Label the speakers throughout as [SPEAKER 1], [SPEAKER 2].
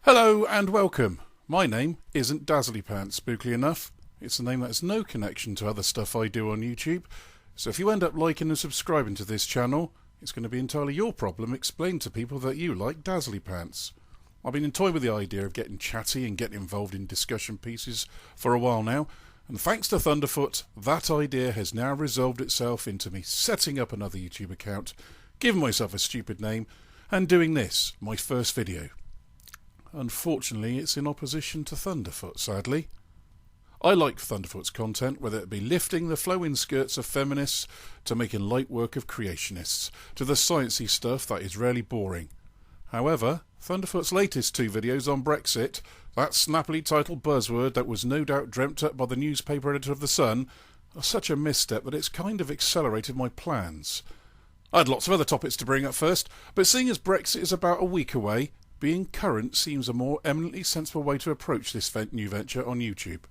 [SPEAKER 1] Hello and welcome. My name isn't Dazzly Pants, spookily enough. It's a name that has no connection to other stuff I do on YouTube. So if you end up liking and subscribing to this channel, it's going to be entirely your problem explain to people that you like Dazzly Pants. I've been toying with the idea of getting chatty and getting involved in discussion pieces for a while now, and thanks to Thunderfoot, that idea has now resolved itself into me setting up another YouTube account, giving myself a stupid name, and doing this, my first video. Unfortunately, it's in opposition to Thunderfoot, sadly. I like Thunderfoot's content, whether it be lifting the flowing skirts of feminists, to making light work of creationists, to the sciencey stuff that is rarely boring. However, Thunderfoot's latest two videos on Brexit, that snappily titled buzzword that was no doubt dreamt up by the newspaper editor of The Sun, are such a misstep that it's kind of accelerated my plans. I had lots of other topics to bring up first, but seeing as Brexit is about a week away, being current seems a more eminently sensible way to approach this new venture on YouTube.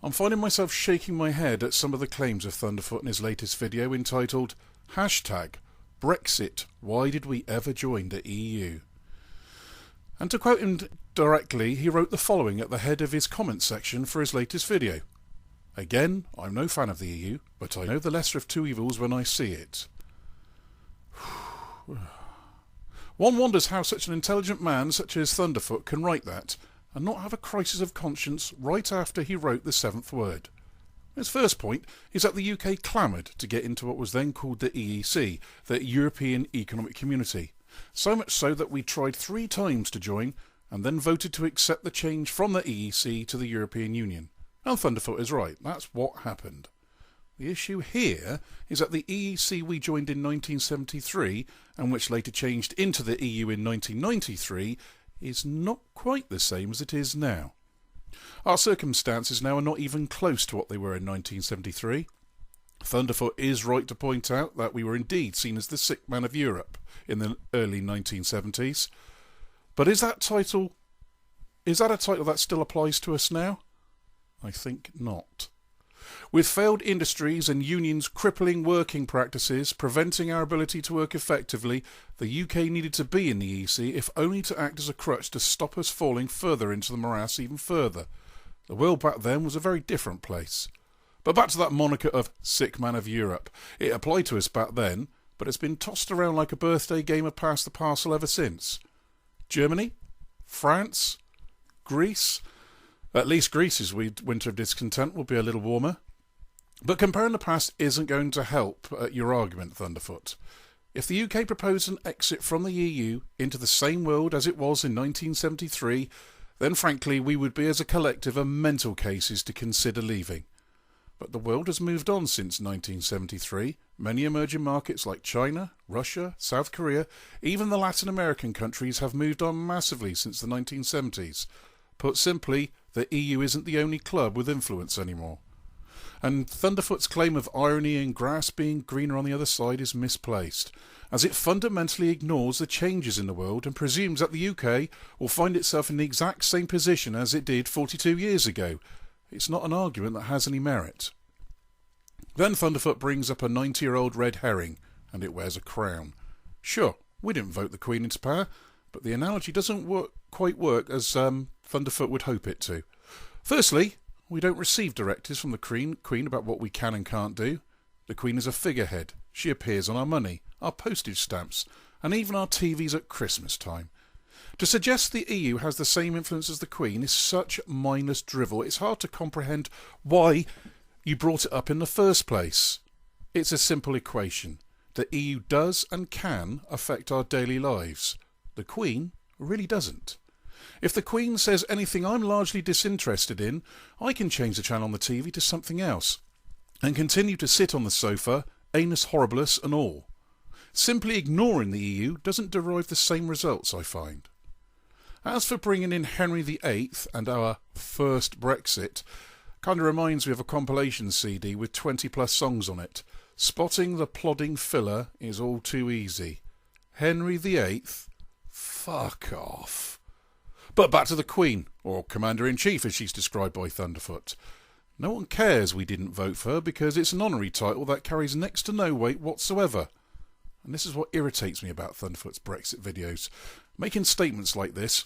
[SPEAKER 1] I'm finding myself shaking my head at some of the claims of Thunderfoot in his latest video entitled #Brexit, why did we ever join the EU? And to quote him directly, he wrote the following at the head of his comment section for his latest video. Again, I'm no fan of the EU, but I know the lesser of two evils when I see it. One wonders how such an intelligent man such as Thunderfoot can write that, and not have a crisis of conscience right after he wrote the seventh word. His first point is that the UK clamoured to get into what was then called the EEC, the European Economic Community, so much so that we tried 3 times to join, and then voted to accept the change from the EEC to the European Union. And Thunderfoot is right, that's what happened. The issue here is that the EEC we joined in 1973, and which later changed into the EU in 1993, is not quite the same as it is now. Our circumstances now are not even close to what they were in 1973. Thunderfoot is right to point out that we were indeed seen as the sick man of Europe in the early 1970s. But is that a title that still applies to us now? I think not. With failed industries and unions crippling working practices, preventing our ability to work effectively, the UK needed to be in the EC if only to act as a crutch to stop us falling further into the morass even further. The world back then was a very different place. But back to that moniker of sick man of Europe. It applied to us back then, but it's been tossed around like a birthday game of pass the parcel ever since. Germany? France? Greece? At least Greece's winter of discontent will be a little warmer. But comparing the past isn't going to help your argument, Thunderfoot. If the UK proposed an exit from the EU into the same world as it was in 1973, then frankly we would be as a collective of mental cases to consider leaving. But the world has moved on since 1973. Many emerging markets like China, Russia, South Korea, even the Latin American countries have moved on massively since the 1970s. Put simply, the EU isn't the only club with influence anymore. And Thunderfoot's claim of irony and grass being greener on the other side is misplaced, as it fundamentally ignores the changes in the world and presumes that the UK will find itself in the exact same position as it did 42 years ago. It's not an argument that has any merit. Then Thunderfoot brings up a 90-year-old red herring, and it wears a crown. Sure, we didn't vote the Queen into power, but the analogy doesn't quite work as Thunderfoot would hope it to. Firstly, we don't receive directives from the Queen about what we can and can't do. The Queen is a figurehead. She appears on our money, our postage stamps, and even our TVs at Christmas time. To suggest the EU has the same influence as the Queen is such mindless drivel, it's hard to comprehend why you brought it up in the first place. It's a simple equation. The EU does and can affect our daily lives. The Queen really doesn't. If the Queen says anything I'm largely disinterested in, I can change the channel on the TV to something else, and continue to sit on the sofa, anus horribilis and all. Simply ignoring the EU doesn't derive the same results, I find. As for bringing in Henry VIII and our first Brexit, kind of reminds me of a compilation CD with 20 plus songs on it. Spotting the plodding filler is all too easy. Henry VIII? Fuck off. But back to the Queen, or Commander-in-Chief as she's described by Thunderfoot. No one cares we didn't vote for her because it's an honorary title that carries next to no weight whatsoever. And this is what irritates me about Thunderfoot's Brexit videos. Making statements like this,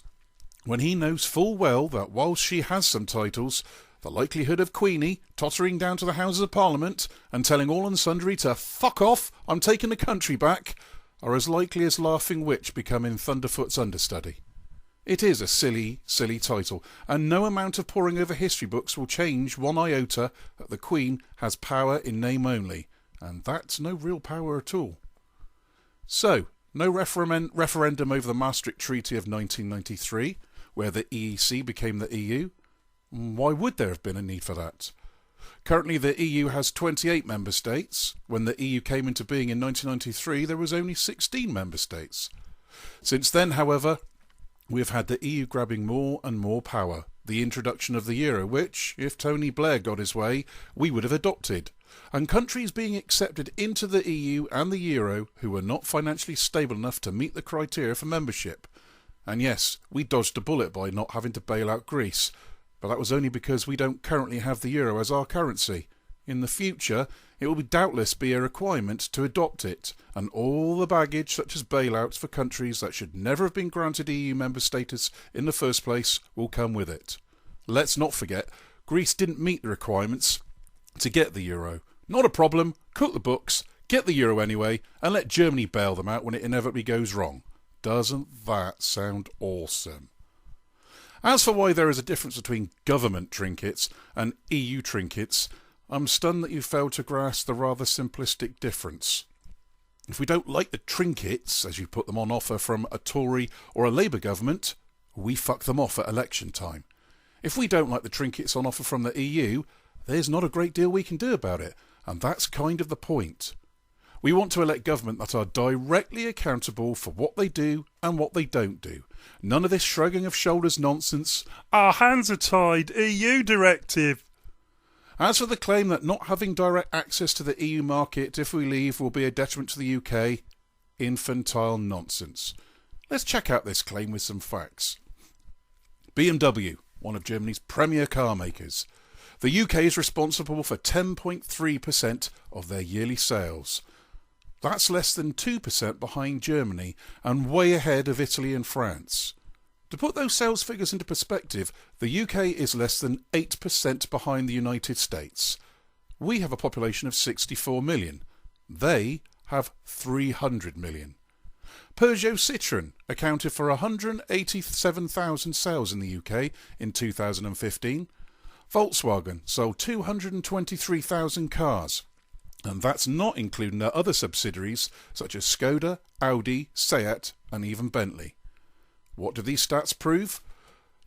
[SPEAKER 1] when he knows full well that whilst she has some titles, the likelihood of Queenie tottering down to the Houses of Parliament and telling all and sundry to fuck off, I'm taking the country back, are as likely as Laughing Witch becoming Thunderfoot's understudy. It is a silly, silly title, and no amount of poring over history books will change one iota that the Queen has power in name only, and that's no real power at all. So, no referendum over the Maastricht Treaty of 1993, where the EEC became the EU. Why would there have been a need for that? Currently the EU has 28 member states. When the EU came into being in 1993, there was only 16 member states. Since then, however, we have had the EU grabbing more and more power. The introduction of the euro, which, if Tony Blair got his way, we would have adopted. And countries being accepted into the EU and the euro who were not financially stable enough to meet the criteria for membership. And yes, we dodged a bullet by not having to bail out Greece, but that was only because we don't currently have the euro as our currency. In the future, it will doubtless be a requirement to adopt it, and all the baggage such as bailouts for countries that should never have been granted EU member status in the first place will come with it. Let's not forget, Greece didn't meet the requirements to get the euro. Not a problem, cook the books, get the euro anyway, and let Germany bail them out when it inevitably goes wrong. Doesn't that sound awesome? As for why there is a difference between government trinkets and EU trinkets, I'm stunned that you failed to grasp the rather simplistic difference. If we don't like the trinkets, as you put them on offer from a Tory or a Labour government, we fuck them off at election time. If we don't like the trinkets on offer from the EU, there's not a great deal we can do about it, and that's kind of the point. We want to elect government that are directly accountable for what they do and what they don't do. None of this shrugging of shoulders nonsense. Our hands are tied, EU directive. As for the claim that not having direct access to the EU market if we leave will be a detriment to the UK, infantile nonsense. Let's check out this claim with some facts. BMW, one of Germany's premier car makers. The UK is responsible for 10.3% of their yearly sales. That's less than 2% behind Germany and way ahead of Italy and France. To put those sales figures into perspective, the UK is less than 8% behind the United States. We have a population of 64 million. They have 300 million. Peugeot Citroën accounted for 187,000 sales in the UK in 2015. Volkswagen sold 223,000 cars. And that's not including their other subsidiaries such as Skoda, Audi, Seat and even Bentley. What do these stats prove?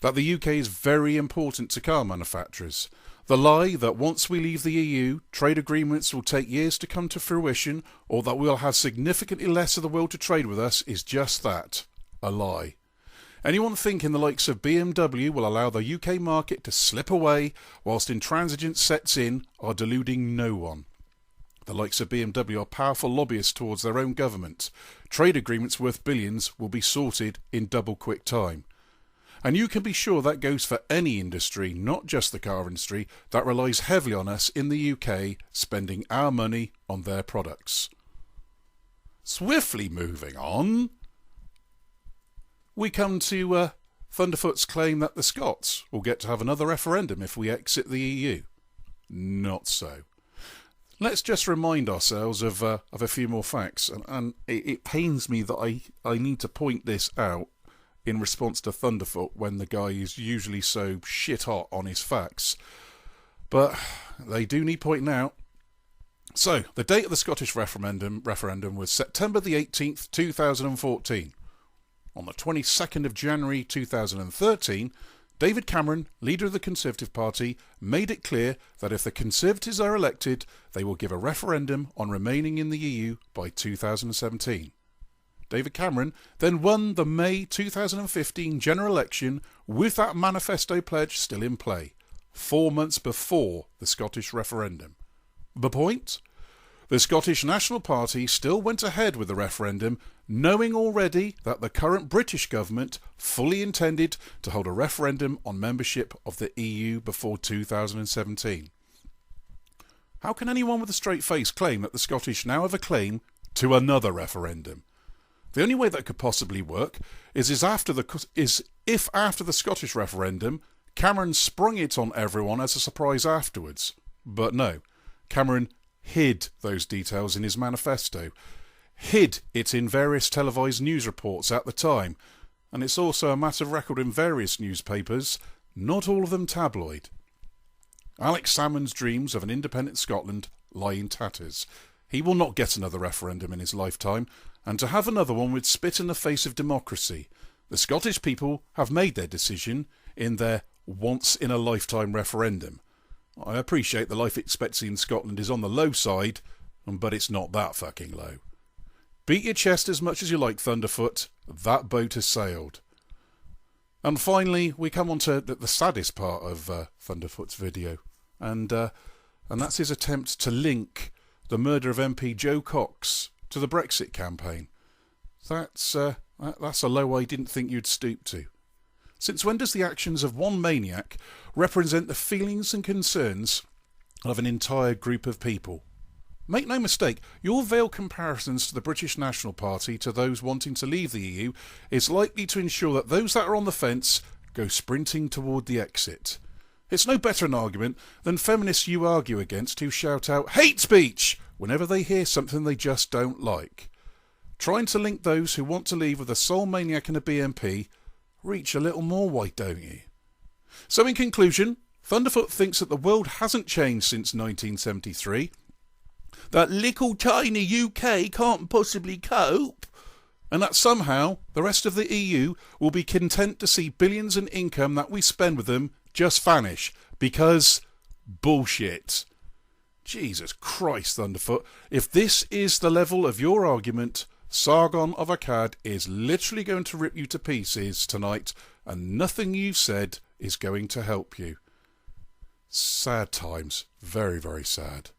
[SPEAKER 1] That the UK is very important to car manufacturers. The lie that once we leave the EU, trade agreements will take years to come to fruition, or that we'll have significantly less of the world to trade with us, is just that, a lie. Anyone thinking the likes of BMW will allow the UK market to slip away whilst intransigence sets in are deluding no one. The likes of BMW are powerful lobbyists towards their own government. Trade agreements worth billions will be sorted in double quick time. And you can be sure that goes for any industry, not just the car industry, that relies heavily on us in the UK spending our money on their products. Swiftly moving on, we come to Thunderfoot's claim that the Scots will get to have another referendum if we exit the EU. Not so. Let's just remind ourselves of a few more facts, and it pains me that I need to point this out in response to Thunderfoot when the guy is usually so shit hot on his facts. But they do need pointing out. So, the date of the Scottish referendum was September the 18th, 2014. On the 22nd of January 2013, David Cameron, leader of the Conservative Party, made it clear that if the Conservatives are elected, they will give a referendum on remaining in the EU by 2017. David Cameron then won the May 2015 general election with that manifesto pledge still in play, 4 months before the Scottish referendum. The point? The Scottish National Party still went ahead with the referendum, knowing already that the current British government fully intended to hold a referendum on membership of the EU before 2017. How can anyone with a straight face claim that the Scottish now have a claim to another referendum? The only way that could possibly work is if after the Scottish referendum, Cameron sprung it on everyone as a surprise afterwards. But no, Cameron hid those details in his manifesto, hid it in various televised news reports at the time, and it's also a matter of record in various newspapers, not all of them tabloid. Alex Salmond's dreams of an independent Scotland lie in tatters. He will not get another referendum in his lifetime, and to have another one would spit in the face of democracy. The Scottish people have made their decision in their once-in-a-lifetime referendum. I appreciate the life expectancy in Scotland is on the low side, but it's not that fucking low. Beat your chest as much as you like, Thunderfoot. That boat has sailed. And finally, we come on to the saddest part of Thunderfoot's video, and that's his attempt to link the murder of MP Joe Cox to the Brexit campaign. That's a low I didn't think you'd stoop to. Since when does the actions of one maniac represent the feelings and concerns of an entire group of people? Make no mistake, your veiled comparisons to the British National Party to those wanting to leave the EU is likely to ensure that those that are on the fence go sprinting toward the exit. It's no better an argument than feminists you argue against who shout out hate speech whenever they hear something they just don't like. Trying to link those who want to leave with a sole maniac and a BNP, reach a little more, why don't you? So in conclusion, Thunderfoot thinks that the world hasn't changed since 1973, that little tiny UK can't possibly cope, and that somehow the rest of the EU will be content to see billions in income that we spend with them just vanish, because bullshit. Jesus Christ, Thunderfoot, if this is the level of your argument, Sargon of Akkad is literally going to rip you to pieces tonight, and nothing you've said is going to help you. Sad times. Very, very sad.